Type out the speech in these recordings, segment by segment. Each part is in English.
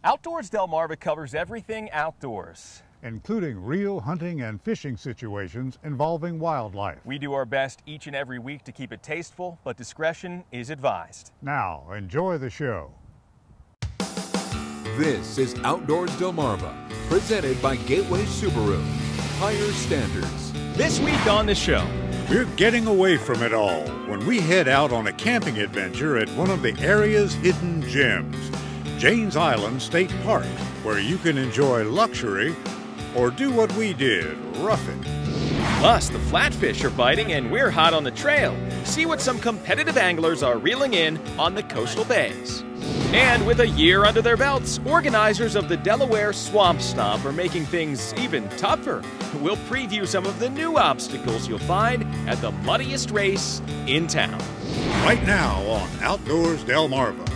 Outdoors Delmarva covers everything outdoors, including real hunting and fishing situations involving wildlife. We do our best each and every week to keep it tasteful, but discretion is advised. Now, enjoy the show. This is Outdoors Delmarva, presented by Gateway Subaru. Higher standards. This week on the show, we're getting away from it all when we head out on a camping adventure at one of the area's hidden gems, Janes Island State Park, where you can enjoy luxury or do what we did, rough it. Plus, the flatfish are biting and we're hot on the trail. See what some competitive anglers are reeling in on the coastal bays. And with a year under their belts, organizers of the Delaware Swamp Stomp are making things even tougher. We'll preview some of the new obstacles you'll find at the muddiest race in town. Right now on Outdoors Delmarva.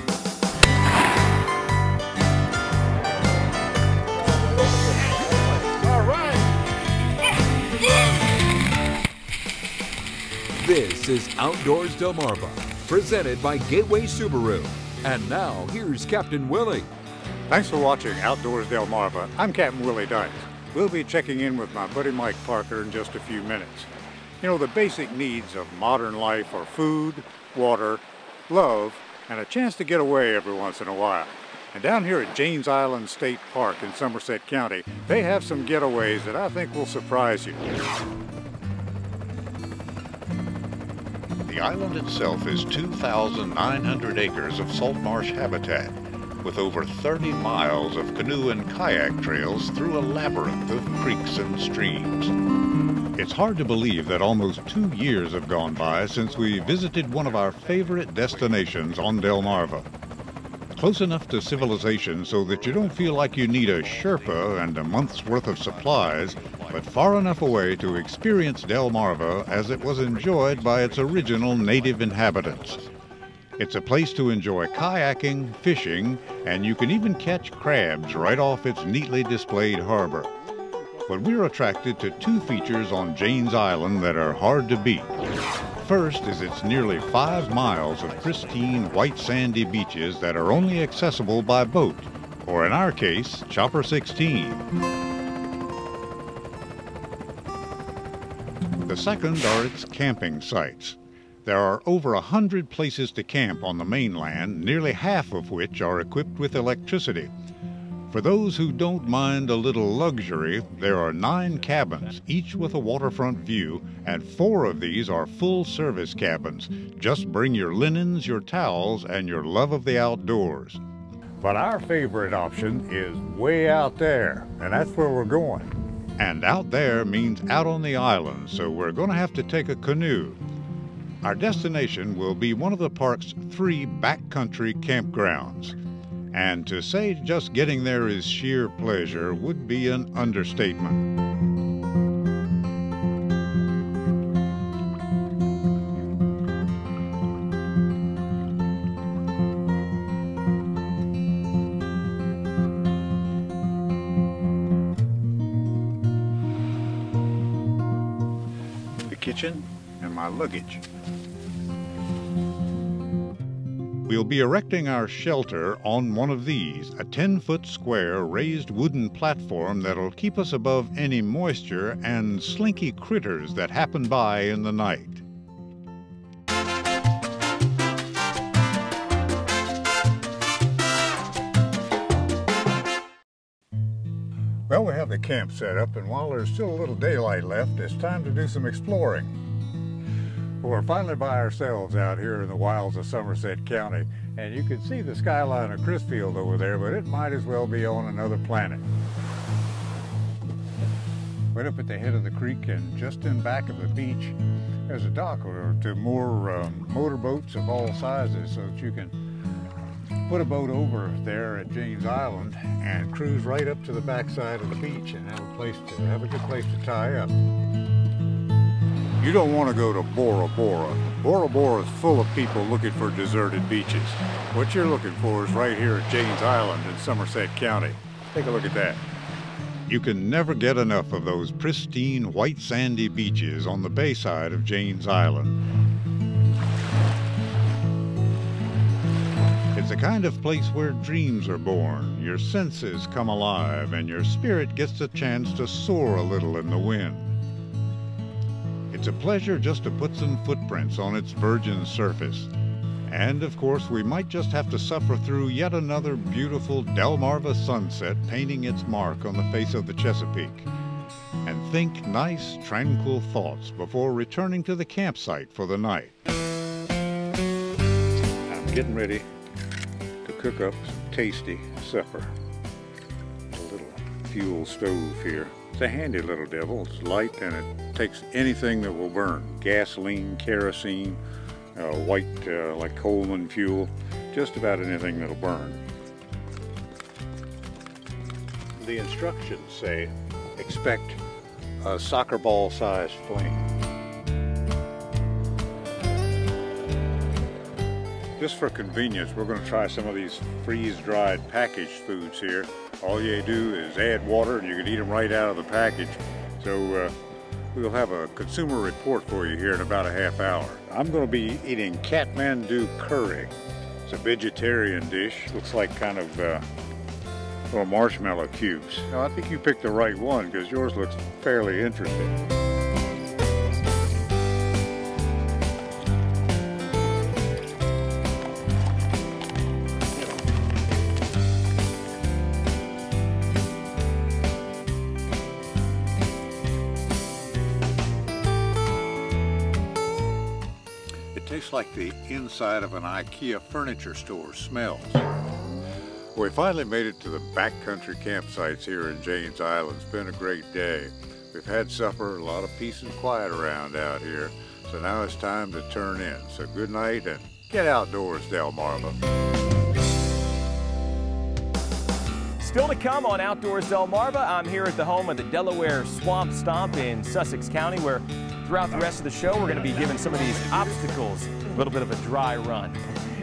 This is Outdoors Delmarva, presented by Gateway Subaru. And now, here's Captain Willie. Thanks for watching Outdoors Delmarva. I'm Captain Willie Dykes. We'll be checking in with my buddy Mike Parker in just a few minutes. You know, the basic needs of modern life are food, water, love, and a chance to get away every once in a while. And down here at Janes Island State Park in Somerset County, they have some getaways that I think will surprise you. The island itself is 2,900 acres of salt marsh habitat, with over 30 miles of canoe and kayak trails through a labyrinth of creeks and streams. It's hard to believe that almost 2 years have gone by since we visited one of our favorite destinations on Delmarva. Close enough to civilization so that you don't feel like you need a Sherpa and a month's worth of supplies, but far enough away to experience Delmarva as it was enjoyed by its original native inhabitants. It's a place to enjoy kayaking, fishing, and you can even catch crabs right off its neatly displayed harbor. But we're attracted to two features on Janes Island that are hard to beat. First is its nearly 5 miles of pristine white sandy beaches that are only accessible by boat, or in our case, Chopper 16. The second are its camping sites. There are over 100 places to camp on the mainland, nearly half of which are equipped with electricity. For those who don't mind a little luxury, there are 9 cabins, each with a waterfront view, and 4 of these are full-service cabins. Just bring your linens, your towels, and your love of the outdoors. But our favorite option is way out there, and that's where we're going. And out there means out on the island, so we're going to have to take a canoe. Our destination will be one of the park's 3 backcountry campgrounds. And to say just getting there is sheer pleasure would be an understatement. The kitchen and my luggage. We'll be erecting our shelter on one of these, a 10-foot square raised wooden platform that'll keep us above any moisture and slinky critters that happen by in the night. Well, we have the camp set up, and while there's still a little daylight left, it's time to do some exploring. We're finally by ourselves out here in the wilds of Somerset County, and you can see the skyline of Crisfield over there, but it might as well be on another planet. Right up at the head of the creek and just in back of the beach, there's a dock to moor motorboats of all sizes so that you can put a boat over there at Janes Island and cruise right up to the backside of the beach and have a good place to tie up. You don't want to go to Bora Bora. Bora Bora is full of people looking for deserted beaches. What you're looking for is right here at Janes Island in Somerset County. Take a look at that. You can never get enough of those pristine white sandy beaches on the bayside of Janes Island. It's the kind of place where dreams are born, your senses come alive, and your spirit gets a chance to soar a little in the wind. It's a pleasure just to put some footprints on its virgin surface. And of course, we might just have to suffer through yet another beautiful Delmarva sunset painting its mark on the face of the Chesapeake. And think nice, tranquil thoughts before returning to the campsite for the night. I'm getting ready to cook up some tasty supper. A little fuel stove here. It's a handy little devil. It's light and it takes anything that will burn. Gasoline, kerosene, white like Coleman fuel, just about anything that'll burn. The instructions say expect a soccer ball sized flame. Just for convenience, we're going to try some of these freeze-dried packaged foods here. All you do is add water and you can eat them right out of the package. So we'll have a consumer report for you here in about a half hour. I'm going to be eating Kathmandu curry. It's a vegetarian dish. Looks like kind of little marshmallow cubes. Now, I think you picked the right one because yours looks fairly interesting. Tastes like the inside of an IKEA furniture store smells. We finally made it to the backcountry campsites here in Janes Island. It's been a great day. We've had supper, a lot of peace and quiet around out here. So now it's time to turn in. So good night and get outdoors, Delmarva. Still to come on Outdoors Delmarva, I'm here at the home of the Delaware Swamp Stomp in Sussex County, where throughout the rest of the show, we're going to be giving some of these obstacles a little bit of a dry run.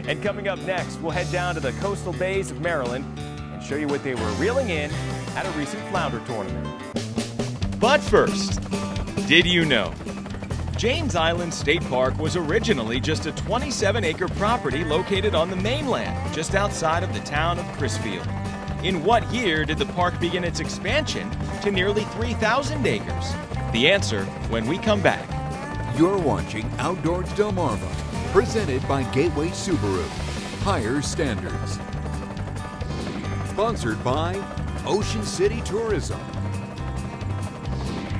And coming up next, we'll head down to the coastal bays of Maryland and show you what they were reeling in at a recent flounder tournament. But first, did you know? Janes Island State Park was originally just a 27-acre property located on the mainland, just outside of the town of Crisfield. In what year did the park begin its expansion to nearly 3,000 acres? The answer when we come back. You're watching Outdoors Delmarva, presented by Gateway Subaru. Higher standards. Sponsored by Ocean City Tourism,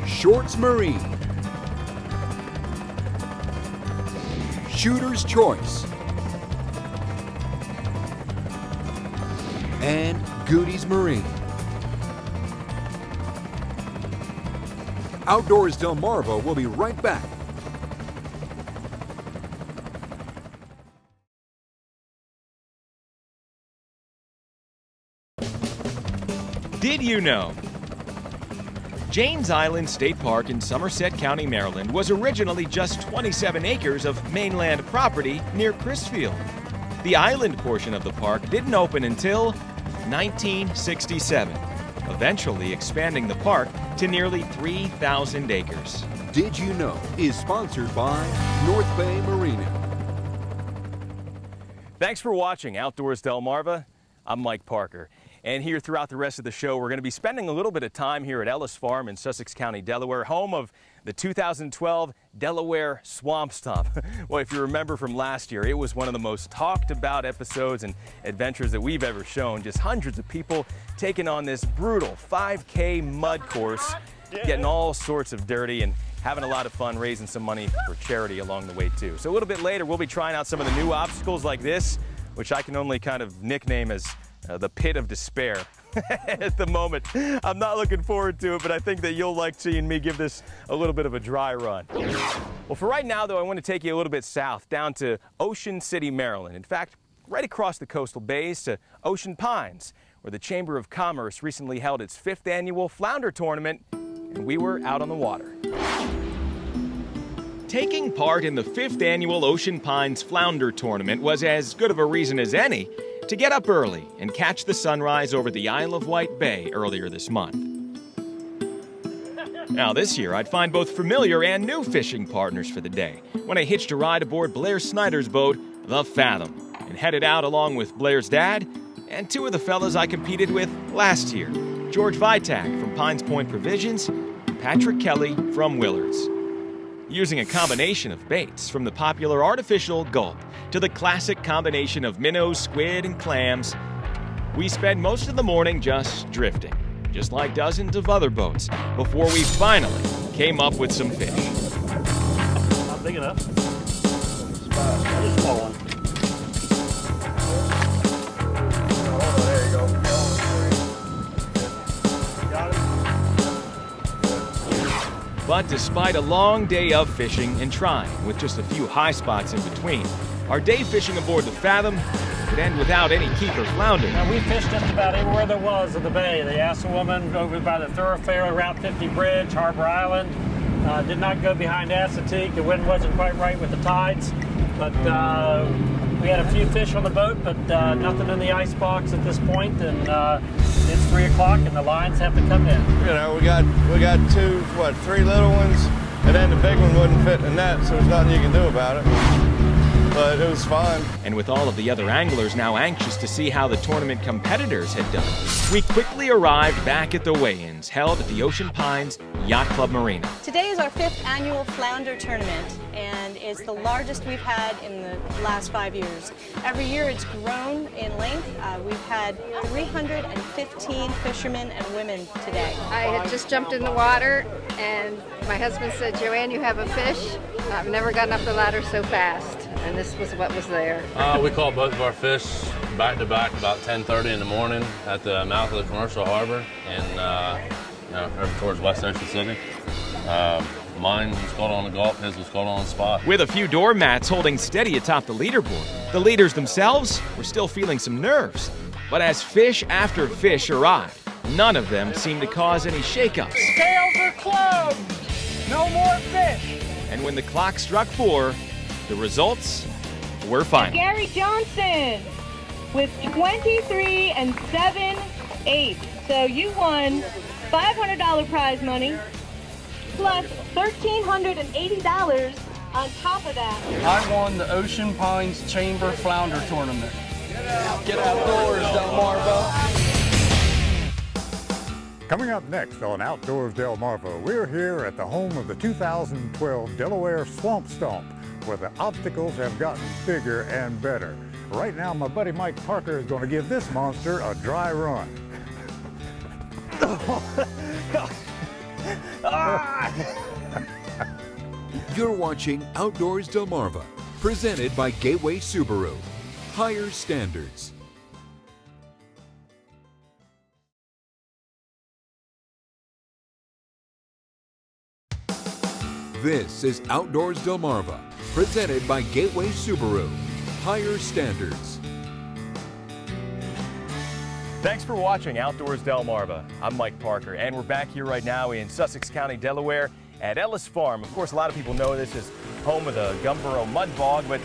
Shorts Marine, Shooter's Choice, and Goody's Marine. Outdoors Delmarva will be right back. Did you know? Janes Island State Park in Somerset County, Maryland was originally just 27 acres of mainland property near Crisfield. The island portion of the park didn't open until 1967, eventually expanding the park to nearly 3,000 acres. Did You Know is sponsored by North Bay Marina. Thanks for watching Outdoors Delmarva. I'm Mike Parker. And here throughout the rest of the show, we're going to be spending a little bit of time here at Ellis Farm in Sussex County, Delaware, home of the 2012 Delaware Swamp Stomp. Well, if you remember from last year, it was one of the most talked about episodes and adventures that we've ever shown. Just hundreds of people taking on this brutal 5K mud course, getting all sorts of dirty and having a lot of fun raising some money for charity along the way too. So a little bit later, we'll be trying out some of the new obstacles like this, which I can only kind of nickname as the pit of despair at the moment. I'm not looking forward to it, but I think that you'll like seeing me give this a little bit of a dry run. Well, for right now, though, I want to take you a little bit south, down to Ocean City, Maryland. In fact, right across the coastal bays to Ocean Pines, where the Chamber of Commerce recently held its 5th annual flounder tournament, and we were out on the water. Taking part in the 5th annual Ocean Pines Flounder Tournament was as good of a reason as any to get up early and catch the sunrise over the Isle of Wight Bay earlier this month. Now this year, I'd find both familiar and new fishing partners for the day when I hitched a ride aboard Blair Snyder's boat, the Fathom. and headed out along with Blair's dad and two of the fellas I competed with last year, George Vitak from Pines Point Provisions and Patrick Kelly from Willards. Using a combination of baits, from the popular artificial gulp to the classic combination of minnows, squid, and clams, we spent most of the morning just drifting, just like dozens of other boats, before we finally came up with some fish. Not big enough. Just small one. Oh, there you go. Got it. But despite a long day of fishing and trying, with just a few high spots in between, our day fishing aboard the Fathom could end without any keeper flounder. Now, we fished just about everywhere there was in the bay. The Assawoman over by the thoroughfare, Route 50 Bridge, Harbor Island. Did not go behind Assateague. The wind wasn't quite right with the tides. But we had a few fish on the boat, but nothing in the ice box at this point. And it's 3 o'clock and the lines have to come in. You know, we got three little ones, and then the big one wouldn't fit in the net, so there's nothing you can do about it. But it was fun. And with all of the other anglers now anxious to see how the tournament competitors had done, we quickly arrived back at the weigh-ins held at the Ocean Pines Yacht Club Marina. Today is our 5th annual flounder tournament, and it's the largest we've had in the last 5 years. Every year it's grown in length. We've had 315 fishermen and women today. I had just jumped in the water, and my husband said, "Joanne, you have a fish." I've never gotten up the ladder so fast, and this was what was there. We caught both of our fish back to back about 10:30 in the morning at the mouth of the commercial harbor in over towards West Ocean City. Mine was caught on the gulp, his was caught on the spot. With a few doormats holding steady atop the leaderboard, the leaders themselves were still feeling some nerves. But as fish after fish arrived, none of them seemed to cause any shakeups. Scales are closed! No more fish! And when the clock struck 4, the results were final. Gary Johnson with 23 7/8. So you won $500 prize money plus $1,380 on top of that. I won the Ocean Pines Chamber Flounder Tournament. Get outdoors, Delmarva. Coming up next on Outdoors Delmarva, we're here at the home of the 2012 Delaware Swamp Stomp, where the obstacles have gotten bigger and better. Right now, my buddy Mike Parker is going to give this monster a dry run. You're watching Outdoors Delmarva, presented by Gateway Subaru. Higher standards. This is Outdoors Delmarva, presented by Gateway Subaru. Higher standards. Thanks for watching Outdoors Delmarva. I'm Mike Parker, and we're back here right now in Sussex County, Delaware, at Ellis Farm. Of course, a lot of people know this is home of the Gumboro Mud Bog, but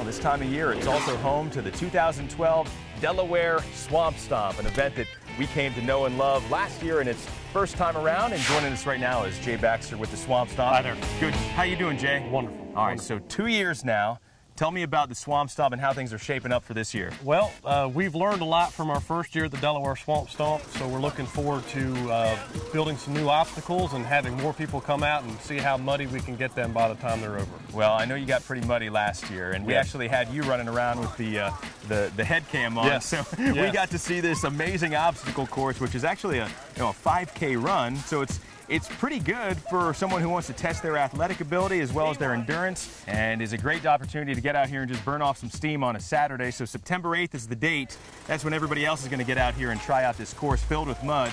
this time of year, it's also home to the 2012 Delaware Swamp Stomp, an event that we came to know and love last year in its first time around. And joining us right now is Jay Baxter with the Swamp Stomp. Hi there. Good. How you doing, Jay? Wonderful. All right, so 2 years now. Tell me about the Swamp Stomp and how things are shaping up for this year. Well, we've learned a lot from our first year at the Delaware Swamp Stomp, so we're looking forward to building some new obstacles and having more people come out and see how muddy we can get them by the time they're over. Well, I know you got pretty muddy last year, and we actually had you running around with the head cam on, yes. So we got to see this amazing obstacle course, which is actually a 5K run, so it's pretty good for someone who wants to test their athletic ability as well as their endurance, and is a great opportunity to get out here and just burn off some steam on a Saturday. So September 8th is the date. That's when everybody else is going to get out here and try out this course filled with mud.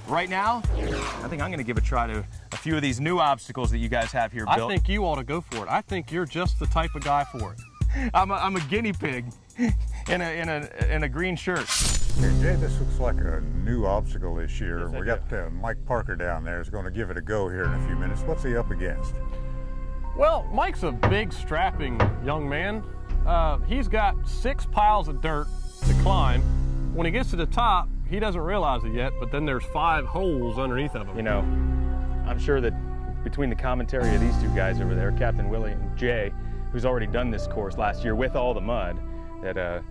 Right now, I think I'm going to give a try to a few of these new obstacles that you guys have here built. I think you ought to go for it. I think you're just the type of guy for it. I'm a guinea pig in a green shirt. Hey, Jay, this looks like a new obstacle this year. We got Mike Parker down there is going to give it a go here in a few minutes. What's he up against? Well, Mike's a big, strapping young man. He's got 6 piles of dirt to climb. When he gets to the top, he doesn't realize it yet, but then there's 5 holes underneath of him. You know, I'm sure that between the commentary of these two guys over there, Captain Willie and Jay, who's already done this course last year with all the mud, that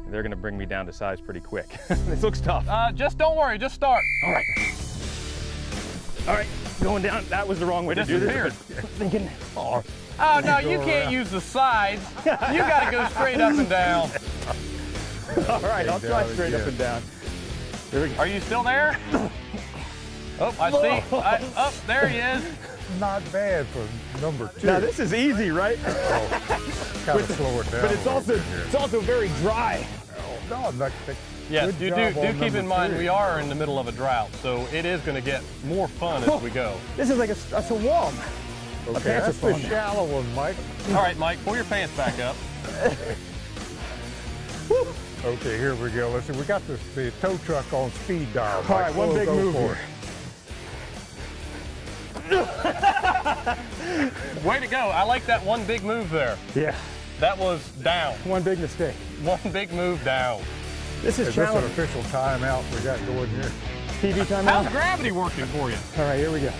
they're gonna bring me down to size pretty quick. This looks tough. Just don't worry, just start. All right. All right, going down. That was the wrong way to do this. Thinking, oh no, you can't use the sides. You gotta go straight up and down. All right, I'll try straight up and down. There we go. Are you still there? Oh, I see. Oh, there he is. Not bad for number 2. Now this is easy, right? Kind of slow it down. But it's also very dry. Oh, no, yes, do keep in mind we are in the middle of a drought, so it is going to get more fun as we go. This is like a swamp. Okay, that's the shallow one, Mike. All right, Mike, pull your pants back up. Okay, here we go. Listen, we got the tow truck on speed dial. All right, one big move here. Way to go. I like that one big move there. Yeah. That was down. One big mistake. One big move down. This is challenging. This an official timeout we got going here? TV timeout? How's gravity working for you? All right, here we go.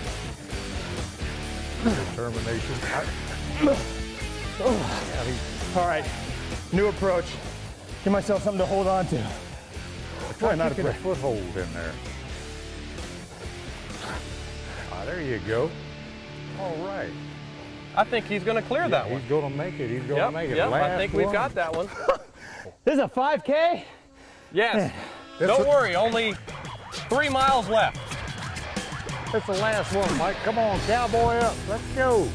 Determination. All right, new approach. Give myself something to hold on to. Try not to get a foothold in there. There you go. All right. I think he's going to clear that one. He's going to make it. He's going to make it. Yep, I think we've got that one. This is a 5K? Yes. Don't worry, only 3 miles left. That's the last one, Mike. Come on, cowboy up. Let's go.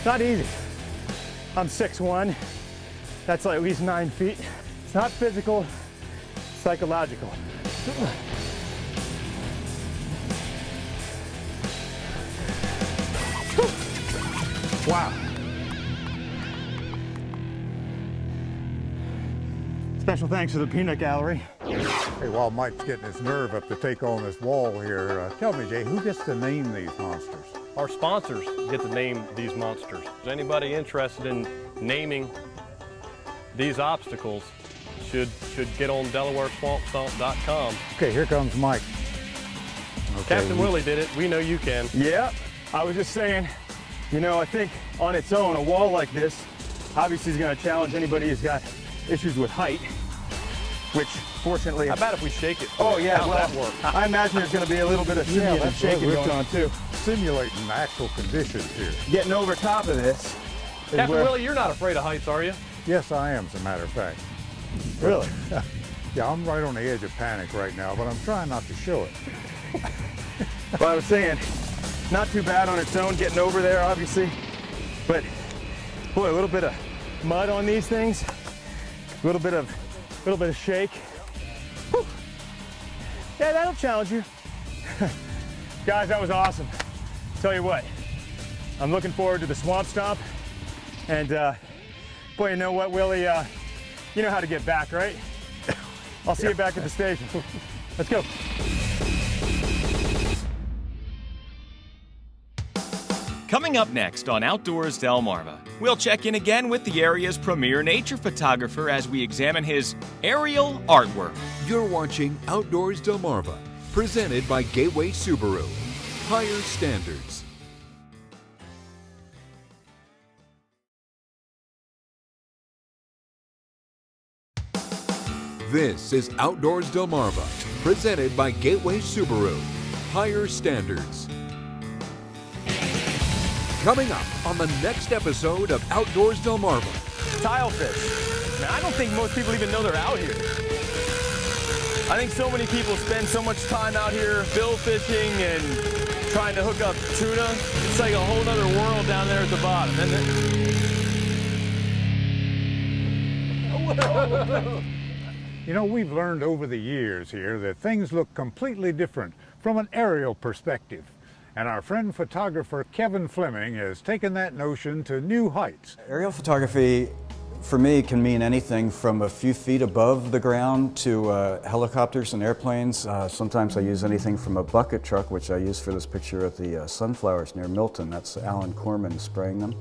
Not easy. I'm 6'1". That's like at least 9 feet. It's not physical, it's psychological. Wow. Special thanks to the peanut gallery. Hey, while Mike's getting his nerve up to take on this wall here, tell me, Jay, who gets to name these monsters? Our sponsors get to name these monsters. Is anybody interested in naming these obstacles should get on DelawareSwampStomp.com. Okay, here comes Mike. Okay, Captain Willie did it. We know you can. Yeah, I was just saying, you know, I think on its own, a wall like this obviously is going to challenge anybody who's got issues with height, which fortunately... How about if we shake it? Oh, yeah, How's that work? I imagine there's going to be a little bit of shimmy and shaking going on, too. Simulating actual conditions here. Getting over top of this. Captain Willie, you're not afraid of heights, are you? Yes, I am, as a matter of fact. Really? Yeah, I'm right on the edge of panic right now, but I'm trying not to show it. Well, I was saying, not too bad on its own, getting over there, obviously. But, boy, a little bit of mud on these things, a little bit of shake. Whew. Yeah, that'll challenge you. Guys, that was awesome. Tell you what, I'm looking forward to the Swamp Stomp. And, boy, you know what, Willie? You know how to get back, right? I'll see you back at the station. Let's go. Coming up next on Outdoors Delmarva, we'll check in again with the area's premier nature photographer as we examine his aerial artwork. You're watching Outdoors Delmarva, presented by Gateway Subaru. Higher standards. This is Outdoors Delmarva, presented by Gateway Subaru. Higher standards. Coming up on the next episode of Outdoors Delmarva. Tilefish. Man, I don't think most people even know they're out here. I think so many people spend so much time out here bill fishing and trying to hook up tuna. It's like a whole other world down there at the bottom, isn't it? You know, we've learned over the years here that things look completely different from an aerial perspective. And our friend photographer Kevin Fleming has taken that notion to new heights. Aerial photography, for me, can mean anything from a few feet above the ground to helicopters and airplanes. Sometimes I use anything from a bucket truck, which I used for this picture at the sunflowers near Milton. That's Alan Corman spraying them.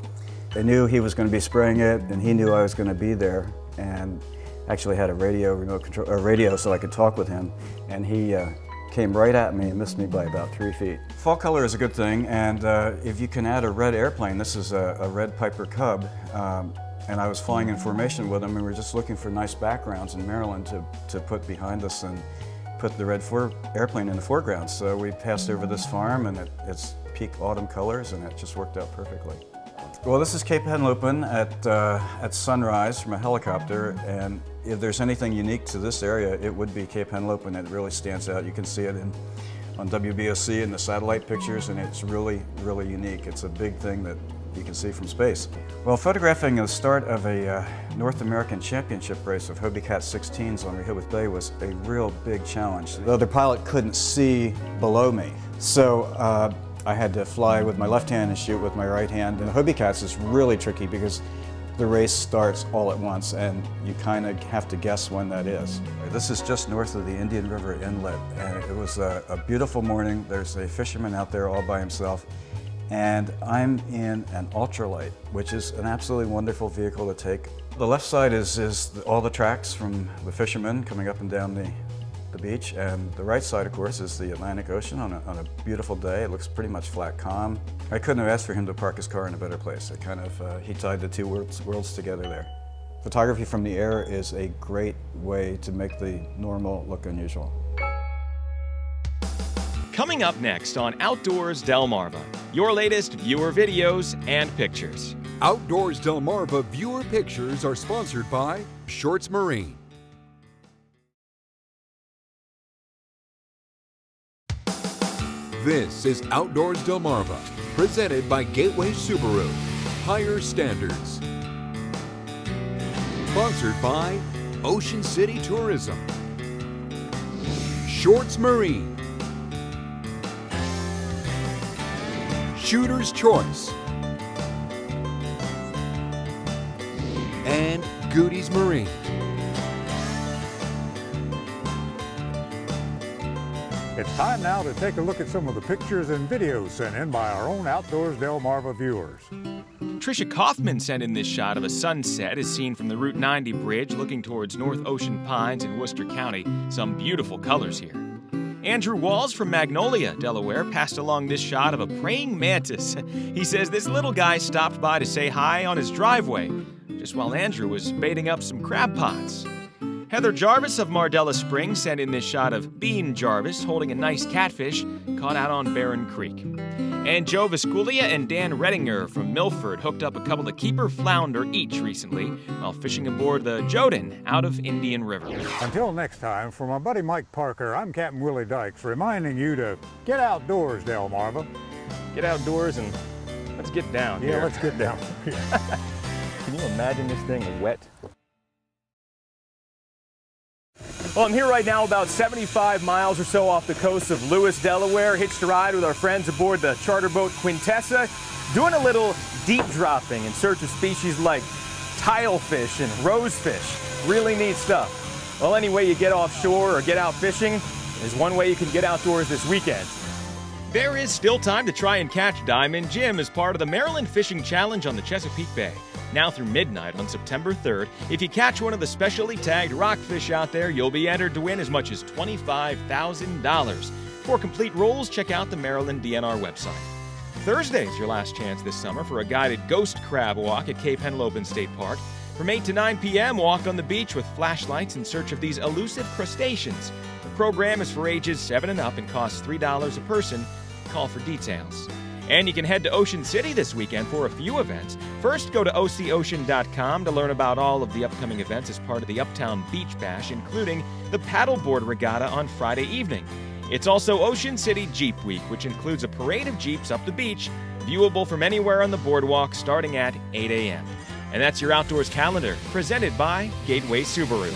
I knew he was going to be spraying it, and he knew I was going to be there. And actually had a radio so I could talk with him, and he came right at me and missed me by about 3 feet. Fall color is a good thing, and if you can add a red airplane, this is a red Piper Cub, and I was flying in formation with him, and we were just looking for nice backgrounds in Maryland to put behind us and put the red airplane in the foreground. So we passed over this farm, and it's peak autumn colors, and it just worked out perfectly. Well, this is Cape Henlopen at sunrise from a helicopter, and if there's anything unique to this area, it would be Cape Henlopen. It really stands out. You can see it on WBOC in the satellite pictures, and it's really, really unique. It's a big thing that you can see from space. Well, photographing the start of a North American Championship race of Hobie Cat 16s on Rehoboth Bay was a real big challenge. The other pilot couldn't see below me, so I had to fly with my left hand and shoot with my right hand. And the Hobie Cats is really tricky because the race starts all at once, and you kind of have to guess when that is. This is just north of the Indian River Inlet, and it was a beautiful morning. There's a fisherman out there all by himself, and I'm in an ultralight, which is an absolutely wonderful vehicle to take. The left side is all the tracks from the fishermen coming up and down the beach, and the right side, of course, is the Atlantic Ocean on a beautiful day. It looks pretty much flat calm. I couldn't have asked for him to park his car in a better place. It kind of, he tied the two worlds together there. Photography from the air is a great way to make the normal look unusual. Coming up next on Outdoors Delmarva, your latest viewer videos and pictures. Outdoors Delmarva viewer pictures are sponsored by Shorts Marine. This is Outdoors Delmarva, presented by Gateway Subaru. Higher standards. Sponsored by Ocean City Tourism. Shorts Marine. Shooter's Choice. And Goody's Marine. It's time now to take a look at some of the pictures and videos sent in by our own Outdoors Delmarva viewers. Tricia Kaufman sent in this shot of a sunset as seen from the Route 90 bridge looking towards North Ocean Pines in Worcester County. Some beautiful colors here. Andrew Walls from Magnolia, Delaware, passed along this shot of a praying mantis. He says this little guy stopped by to say hi on his driveway, just while Andrew was baiting up some crab pots. Heather Jarvis of Mardella Springs sent in this shot of Bean Jarvis holding a nice catfish caught out on Barron Creek. And Joe Visculia and Dan Redinger from Milford hooked up a couple of keeper flounder each recently while fishing aboard the Jodin out of Indian River. Until next time, for my buddy Mike Parker, I'm Captain Willie Dykes, reminding you to get outdoors, Delmarva. Get outdoors and let's get down here. Yeah, let's get down. Can you imagine this thing wet? Well, I'm here right now about 75 miles or so off the coast of Lewis, Delaware, hitched a ride with our friends aboard the charter boat Quintessa, doing a little deep dropping in search of species like tilefish and rosefish. Really neat stuff. Well, any way you get offshore or get out fishing is one way you can get outdoors this weekend. There is still time to try and catch Diamond Jim as part of the Maryland Fishing Challenge on the Chesapeake Bay. Now through midnight on September 3rd, if you catch one of the specially tagged rockfish out there, you'll be entered to win as much as $25,000. For complete rules, check out the Maryland DNR website. Thursday is your last chance this summer for a guided ghost crab walk at Cape Henlopen State Park. From 8 to 9 p.m., walk on the beach with flashlights in search of these elusive crustaceans. The program is for ages 7 and up and costs $3 a person. Call for details. And you can head to Ocean City this weekend for a few events. First, go to OCOcean.com to learn about all of the upcoming events as part of the Uptown Beach Bash, including the paddleboard regatta on Friday evening. It's also Ocean City Jeep Week, which includes a parade of Jeeps up the beach, viewable from anywhere on the boardwalk starting at 8 a.m. And that's your outdoors calendar, presented by Gateway Subaru.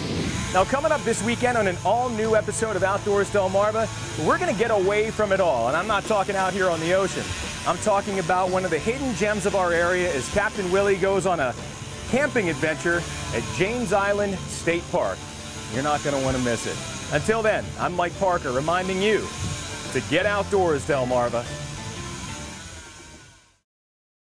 Now, coming up this weekend on an all-new episode of Outdoors Delmarva, we're going to get away from it all. And I'm not talking out here on the ocean. I'm talking about one of the hidden gems of our area as Captain Willie goes on a camping adventure at James Island State Park. You're not going to want to miss it. Until then, I'm Mike Parker reminding you to get outdoors, Delmarva.